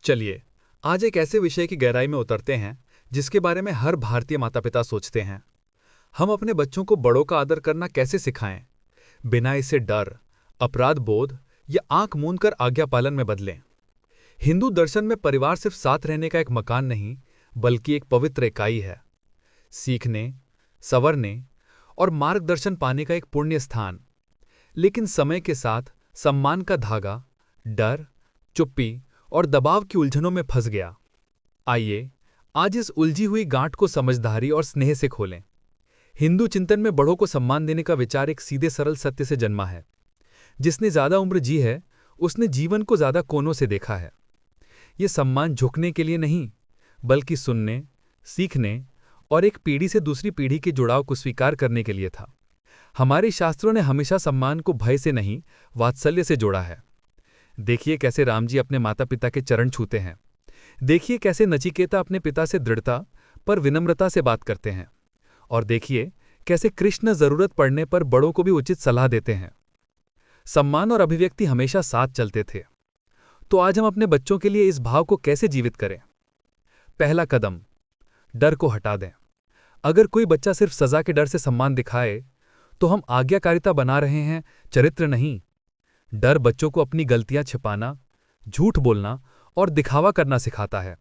चलिए, आज एक ऐसे विषय की गहराई में उतरते हैं जिसके बारे में हर भारतीय माता पिता सोचते हैं। हम अपने बच्चों को बड़ों का आदर करना कैसे सिखाएं, बिना इसे डर, अपराध बोध या आंख मूंद कर आज्ञा पालन में बदलें। हिंदू दर्शन में परिवार सिर्फ साथ रहने का एक मकान नहीं, बल्कि एक पवित्र इकाई है। सीखने, संवरने और मार्गदर्शन पाने का एक पुण्य स्थान। लेकिन समय के साथ सम्मान का धागा डर, चुप्पी और दबाव की उलझनों में फंस गया। आइए आज इस उलझी हुई गांठ को समझदारी और स्नेह से खोलें। हिंदू चिंतन में बड़ों को सम्मान देने का विचार एक सीधे सरल सत्य से जन्मा है। जिसने ज्यादा उम्र जी है, उसने जीवन को ज्यादा कोनों से देखा है। ये सम्मान झुकने के लिए नहीं, बल्कि सुनने, सीखने और एक पीढ़ी से दूसरी पीढ़ी के जुड़ाव को स्वीकार करने के लिए था। हमारे शास्त्रों ने हमेशा सम्मान को भय से नहीं, वात्सल्य से जोड़ा है। देखिए कैसे राम जी अपने माता पिता के चरण छूते हैं। देखिए कैसे नचिकेता अपने पिता से दृढ़ता पर विनम्रता से बात करते हैं। और देखिए कैसे कृष्ण जरूरत पड़ने पर बड़ों को भी उचित सलाह देते हैं। सम्मान और अभिव्यक्ति हमेशा साथ चलते थे। तो आज हम अपने बच्चों के लिए इस भाव को कैसे जीवित करें? पहला कदम, डर को हटा दें। अगर कोई बच्चा सिर्फ सजा के डर से सम्मान दिखाए, तो हम आज्ञाकारिता बना रहे हैं, चरित्र नहीं। डर बच्चों को अपनी गलतियां छिपाना, झूठ बोलना और दिखावा करना सिखाता है,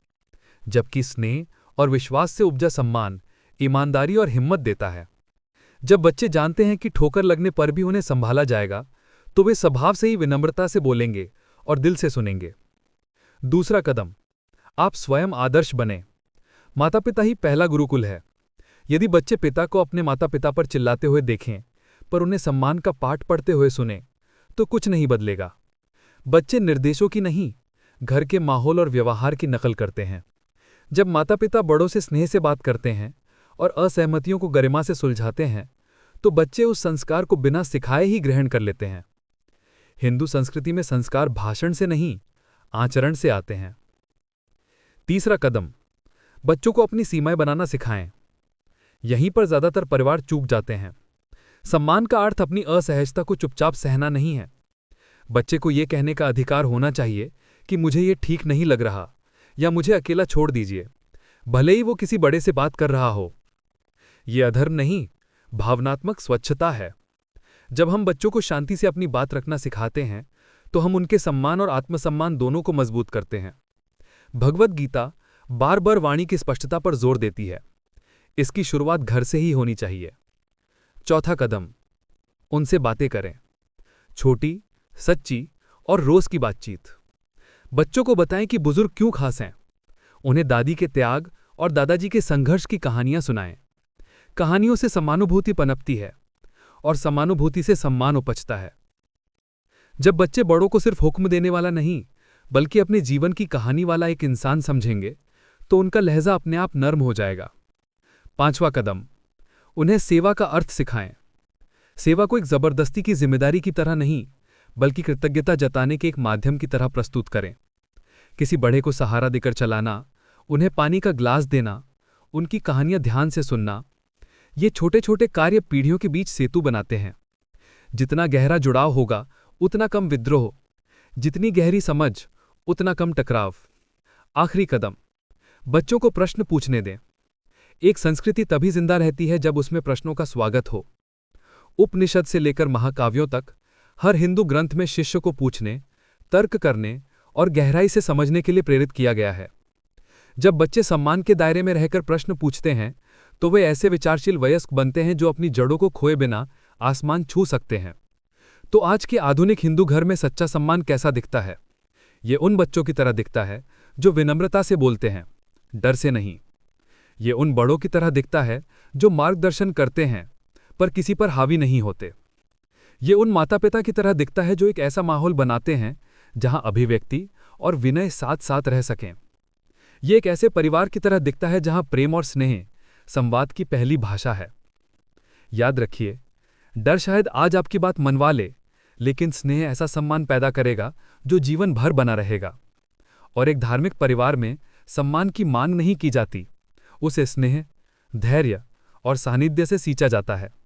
जबकि स्नेह और विश्वास से उपजा सम्मान ईमानदारी और हिम्मत देता है। जब बच्चे जानते हैं कि ठोकर लगने पर भी उन्हें संभाला जाएगा, तो वे स्वभाव से ही विनम्रता से बोलेंगे और दिल से सुनेंगे। दूसरा कदम, आप स्वयं आदर्श बने। माता पिता ही पहला गुरुकुल है। यदि बच्चे पिता को अपने माता पिता पर चिल्लाते हुए देखें, पर उन्हें सम्मान का पाठ पढ़ते हुए सुने, तो कुछ नहीं बदलेगा। बच्चे निर्देशों की नहीं, घर के माहौल और व्यवहार की नकल करते हैं। जब माता पिता बड़ों से स्नेह से बात करते हैं और असहमतियों को गरिमा से सुलझाते हैं, तो बच्चे उस संस्कार को बिना सिखाए ही ग्रहण कर लेते हैं। हिंदू संस्कृति में संस्कार भाषण से नहीं, आचरण से आते हैं। तीसरा कदम, बच्चों को अपनी सीमाएं बनाना सिखाएं। यहीं पर ज्यादातर परिवार चूक जाते हैं। सम्मान का अर्थ अपनी असहजता को चुपचाप सहना नहीं है। बच्चे को यह कहने का अधिकार होना चाहिए कि मुझे ये ठीक नहीं लग रहा, या मुझे अकेला छोड़ दीजिए, भले ही वो किसी बड़े से बात कर रहा हो। ये अधर्म नहीं, भावनात्मक स्वच्छता है। जब हम बच्चों को शांति से अपनी बात रखना सिखाते हैं, तो हम उनके सम्मान और आत्मसम्मान दोनों को मजबूत करते हैं। भगवद गीता बार बार वाणी की स्पष्टता पर जोर देती है। इसकी शुरुआत घर से ही होनी चाहिए। चौथा कदम, उनसे बातें करें। छोटी, सच्ची और रोज की बातचीत। बच्चों को बताएं कि बुजुर्ग क्यों खास हैं। उन्हें दादी के त्याग और दादाजी के संघर्ष की कहानियां सुनाएं। कहानियों से समानुभूति पनपती है और समानुभूति से सम्मान उपजता है। जब बच्चे बड़ों को सिर्फ हुक्म देने वाला नहीं, बल्कि अपने जीवन की कहानी वाला एक इंसान समझेंगे, तो उनका लहजा अपने आप नर्म हो जाएगा। पांचवा कदम, उन्हें सेवा का अर्थ सिखाएं। सेवा को एक जबरदस्ती की जिम्मेदारी की तरह नहीं, बल्कि कृतज्ञता जताने के एक माध्यम की तरह प्रस्तुत करें। किसी बड़े को सहारा देकर चलाना, उन्हें पानी का ग्लास देना, उनकी कहानियां ध्यान से सुनना, ये छोटे छोटे कार्य पीढ़ियों के बीच सेतु बनाते हैं। जितना गहरा जुड़ाव होगा, उतना कम विद्रोह। जितनी गहरी समझ, उतना कम टकराव। आखिरी कदम, बच्चों को प्रश्न पूछने दें। एक संस्कृति तभी जिंदा रहती है जब उसमें प्रश्नों का स्वागत हो। उपनिषद से लेकर महाकाव्यों तक हर हिंदू ग्रंथ में शिष्य को पूछने, तर्क करने और गहराई से समझने के लिए प्रेरित किया गया है। जब बच्चे सम्मान के दायरे में रहकर प्रश्न पूछते हैं, तो वे ऐसे विचारशील वयस्क बनते हैं जो अपनी जड़ों को खोए बिना आसमान छू सकते हैं। तो आज के आधुनिक हिंदू घर में सच्चा सम्मान कैसा दिखता है? ये उन बच्चों की तरह दिखता है जो विनम्रता से बोलते हैं, डर से नहीं। ये उन बड़ों की तरह दिखता है जो मार्गदर्शन करते हैं, पर किसी पर हावी नहीं होते। ये उन माता पिता की तरह दिखता है जो एक ऐसा माहौल बनाते हैं जहां अभिव्यक्ति और विनय साथ साथ रह सकें। ये एक ऐसे परिवार की तरह दिखता है जहां प्रेम और स्नेह संवाद की पहली भाषा है। याद रखिए, डर शायद आज आपकी बात मनवा ले, लेकिन स्नेह ऐसा सम्मान पैदा करेगा जो जीवन भर बना रहेगा। और एक धार्मिक परिवार में सम्मान की मांग नहीं की जाती, उसे स्नेह, धैर्य और सानिध्य से सींचा जाता है।